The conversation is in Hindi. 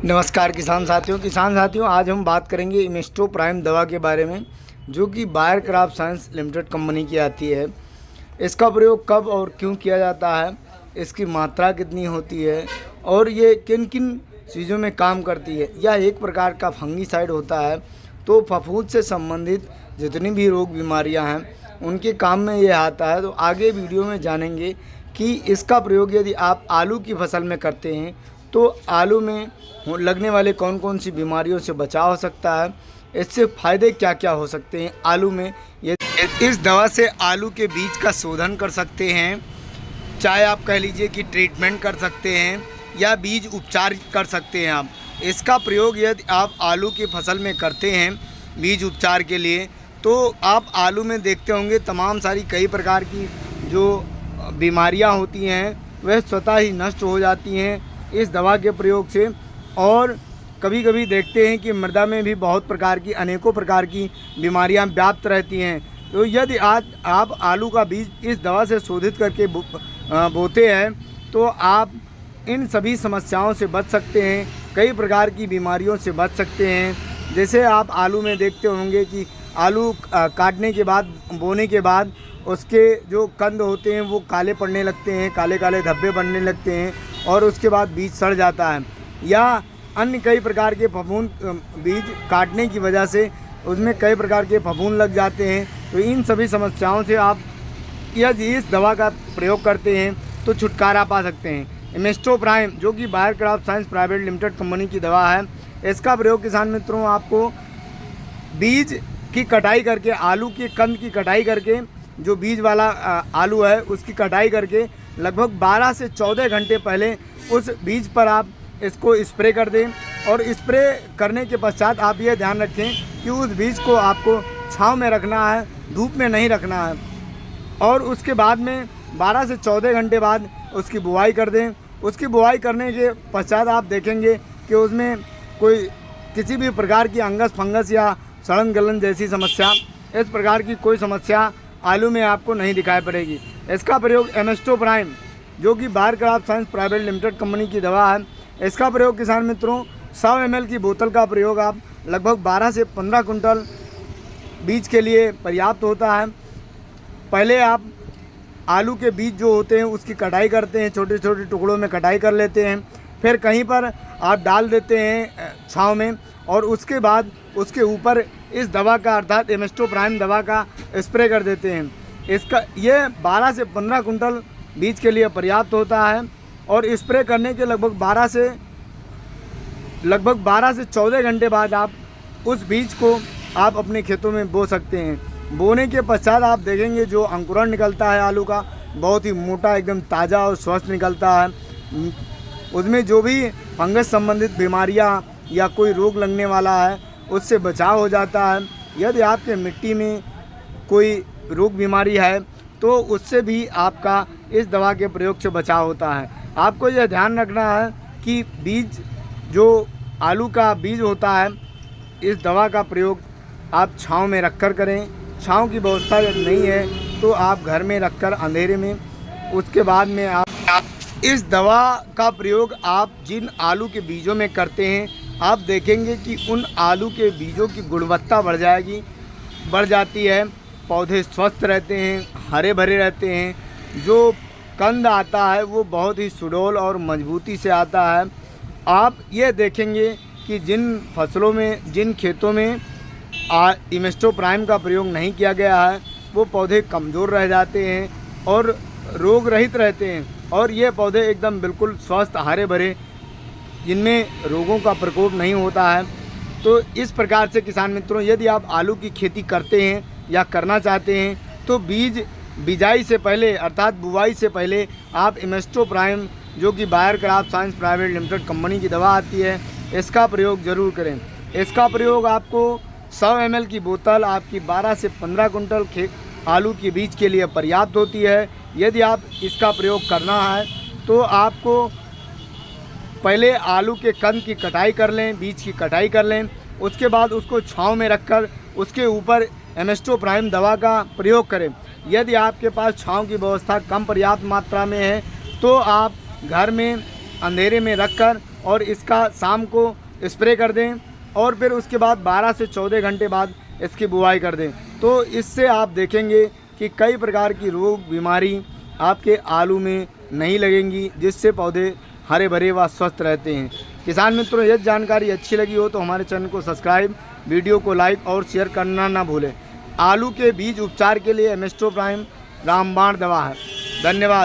नमस्कार किसान साथियों आज हम बात करेंगे इमेस्टो प्राइम दवा के बारे में, जो कि buyer crop science limited company की आती है। इसका प्रयोग कब और क्यों किया जाता है, इसकी मात्रा कितनी होती है और ये किन किन चीज़ों में काम करती है। यह एक प्रकार का फंगीसाइड होता है, तो फफूंद से संबंधित जितनी भी रोग बीमारियां हैं उनके काम में यह आता है। तो आगे वीडियो में जानेंगे कि इसका प्रयोग यदि आप आलू की फसल में करते हैं तो आलू में लगने वाले कौन कौन सी बीमारियों से बचाव हो सकता है, इससे फ़ायदे क्या क्या हो सकते हैं आलू में। ये इस दवा से आलू के बीज का शोधन कर सकते हैं, चाहे आप कह लीजिए कि ट्रीटमेंट कर सकते हैं या बीज उपचार कर सकते हैं। आप इसका प्रयोग यदि आप आलू की फसल में करते हैं बीज उपचार के लिए, तो आप आलू में देखते होंगे तमाम सारी कई प्रकार की जो बीमारियां होती हैं वह स्वतः ही नष्ट हो जाती हैं इस दवा के प्रयोग से। और कभी कभी देखते हैं कि मृदा में भी बहुत प्रकार की अनेकों प्रकार की बीमारियां व्याप्त रहती हैं। तो यदि आज आप आलू का बीज इस दवा से शोधित करके बोते हैं तो आप इन सभी समस्याओं से बच सकते हैं, कई प्रकार की बीमारियों से बच सकते हैं। जैसे आप आलू में देखते होंगे कि आलू काटने के बाद, बोने के बाद उसके जो कंद होते हैं वो काले पड़ने लगते हैं, काले काले धब्बे बनने लगते हैं और उसके बाद बीज सड़ जाता है, या अन्य कई प्रकार के फफूंद बीज काटने की वजह से उसमें कई प्रकार के फफूंद लग जाते हैं। तो इन सभी समस्याओं से आप यदि इस दवा का प्रयोग करते हैं तो छुटकारा पा सकते हैं। इमेस्टो प्राइम जो कि buyer crop science private limited company की दवा है, इसका प्रयोग किसान मित्रों आपको बीज की कटाई करके, आलू के कंद की कटाई करके, जो बीज वाला आलू है उसकी कटाई करके लगभग 12 से 14 घंटे पहले उस बीज पर आप इसको स्प्रे कर दें। और स्प्रे करने के पश्चात आप ये ध्यान रखें कि उस बीज को आपको छांव में रखना है, धूप में नहीं रखना है। और उसके बाद में 12 से 14 घंटे बाद उसकी बुआई कर दें। उसकी बुआई करने के पश्चात आप देखेंगे कि उसमें कोई किसी भी प्रकार की अंगस फंगस या सड़न गलन जैसी समस्या, इस प्रकार की कोई समस्या आलू में आपको नहीं दिखाई पड़ेगी। इसका प्रयोग इमेस्टो प्राइम जो कि buyer crop science private limited company की दवा है, इसका प्रयोग किसान मित्रों 100 ml की बोतल का प्रयोग आप लगभग 12 से 15 कुंटल बीज के लिए पर्याप्त होता है। पहले आप आलू के बीज जो होते हैं उसकी कटाई करते हैं, छोटे छोटे टुकड़ों में कटाई कर लेते हैं, फिर कहीं पर आप डाल देते हैं छाँव में, और उसके बाद उसके ऊपर इस दवा का अर्थात इमेस्टो प्राइम दवा का स्प्रे कर देते हैं। इसका ये 12 से 15 कुंटल बीज के लिए पर्याप्त होता है। और स्प्रे करने के लगभग 12 से 14 घंटे बाद आप उस बीज को आप अपने खेतों में बो सकते हैं। बोने के पश्चात आप देखेंगे जो अंकुरण निकलता है आलू का बहुत ही मोटा, एकदम ताज़ा और स्वस्थ निकलता है। उसमें जो भी फंगस संबंधित बीमारियां या कोई रोग लगने वाला है उससे बचाव हो जाता है। यदि आपके मिट्टी में कोई रोग बीमारी है तो उससे भी आपका इस दवा के प्रयोग से बचाव होता है। आपको यह ध्यान रखना है कि बीज, जो आलू का बीज होता है, इस दवा का प्रयोग आप छांव में रखकर करें। छांव की व्यवस्था यदि नहीं है तो आप घर में रखकर अंधेरे में, उसके बाद में आप इस दवा का प्रयोग आप जिन आलू के बीजों में करते हैं आप देखेंगे कि उन आलू के बीजों की गुणवत्ता बढ़ जाती है। पौधे स्वस्थ रहते हैं, हरे भरे रहते हैं, जो कंद आता है वो बहुत ही सुडौल और मजबूती से आता है। आप ये देखेंगे कि जिन फसलों में, जिन खेतों में इमेस्टो प्राइम का प्रयोग नहीं किया गया है वो पौधे कमज़ोर रह जाते हैं और रोग रहित रहते हैं, और ये पौधे एकदम बिल्कुल स्वस्थ हरे भरे, जिनमें रोगों का प्रकोप नहीं होता है। तो इस प्रकार से किसान मित्रों यदि आप आलू की खेती करते हैं या करना चाहते हैं तो बिजाई से पहले अर्थात बुवाई से पहले आप इमेस्टो प्राइम जो कि buyer crop science private limited company की दवा आती है, इसका प्रयोग ज़रूर करें। इसका प्रयोग आपको 100 ml की बोतल आपकी 12 से 15 कुंटल आलू के बीज के लिए पर्याप्त होती है। यदि आप इसका प्रयोग करना है तो आपको पहले आलू के कंद की कटाई कर लें, बीज की कटाई कर लें, उसके बाद उसको छाँव में रखकर उसके ऊपर इमेस्टो प्राइम दवा का प्रयोग करें। यदि आपके पास छाँव की व्यवस्था कम पर्याप्त मात्रा में है तो आप घर में अंधेरे में रखकर और इसका शाम को स्प्रे कर दें और फिर उसके बाद 12 से 14 घंटे बाद इसकी बुआई कर दें। तो इससे आप देखेंगे कि कई प्रकार की रोग बीमारी आपके आलू में नहीं लगेंगी, जिससे पौधे हरे भरे व स्वस्थ रहते हैं। किसान मित्रों, यदि जानकारी अच्छी लगी हो तो हमारे चैनल को सब्सक्राइब, वीडियो को लाइक और शेयर करना ना भूलें। आलू के बीज उपचार के लिए एमिस्टो प्राइम रामबाण दवा है। धन्यवाद।